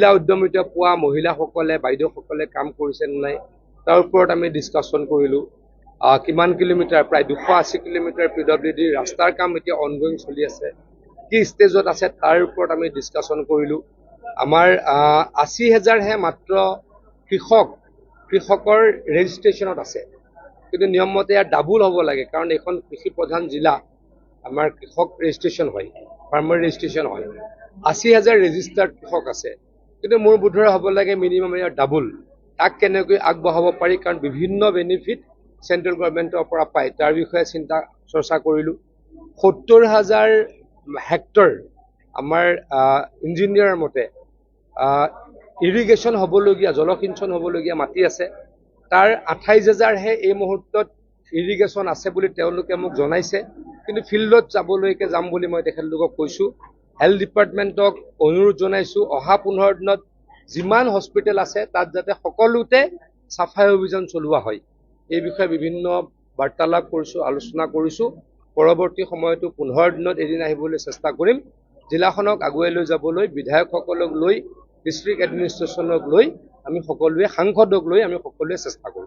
মহিলা উদ্যমিতা পোৱা মহিলাসকলে বাইদেউসকলে কাম কৰিছে নে নাই তাৰ ওপৰত আমি ডিছকাশ্যন কৰিলোঁ। কিমান কিলোমিটাৰ প্ৰায় 280 কিলোমিটাৰ PWD ৰাস্তাৰ কাম এতিয়া অনগোয়িং চলি আছে, কি ষ্টেজত আছে তাৰ ওপৰত আমি ডিছকাশ্যন কৰিলোঁ। আমাৰ 80,000হে মাত্ৰ কৃষকৰ ৰেজিষ্ট্ৰেশ্যনত আছে, কিন্তু নিয়মমতে ইয়াৰ ডাবুল হ'ব লাগে, কাৰণ এইখন কৃষি প্ৰধান জিলা। আমাৰ কৃষক ৰেজিষ্ট্ৰেশ্যন হয়, ফাৰ্মাৰ ৰেজিষ্ট্ৰেশ্যন হয়। 80,000 ৰেজিষ্টাৰ্ড কৃষক আছে, কিন্তু মোৰ বোধেৰে হ'ব লাগে মিনিমাম ইয়াৰ ডাবুল। তাক কেনেকৈ আগবঢ়াব পাৰি, কাৰণ বিভিন্ন বেনিফিট চেণ্ট্ৰেল গভৰ্ণমেণ্টৰ পৰা পায়, তাৰ বিষয়ে চিন্তা চৰ্চা কৰিলোঁ। 70,000 হেক্টৰ আমাৰ ইঞ্জিনিয়াৰৰ মতে ইৰিগেশ্যন হ'বলগীয়া, জলসিঞ্চন হ'বলগীয়া মাটি আছে, তাৰ 28,000হে এই মুহূৰ্তত ইৰিগেশ্যন আছে বুলি তেওঁলোকে মোক জনাইছে, কিন্তু ফিল্ডত যাম বুলি মই তেখেতলোকক কৈছোঁ। হেল্থ ডিপাৰ্টমেণ্টক অনুৰোধ জনাইছোঁ, অহা 15 দিনত যিমান হস্পিটেল আছে তাত যাতে সকলোতে চাফাই অভিযান চলোৱা হয়। এই বিষয়ে বিভিন্ন বাৰ্তালাপ কৰিছোঁ, আলোচনা কৰিছোঁ। পৰৱৰ্তী সময়তো 15 দিনত এদিন আহিবলৈ চেষ্টা কৰিম। জিলাখনক আগুৱাই লৈ যাবলৈ বিধায়কসকলক লৈ, ডিষ্ট্ৰিক্ট এডমিনিষ্ট্ৰেশ্যনক লৈ, আমি সকলোৱে, সাংসদক লৈ আমি সকলোৱে চেষ্টা কৰিম।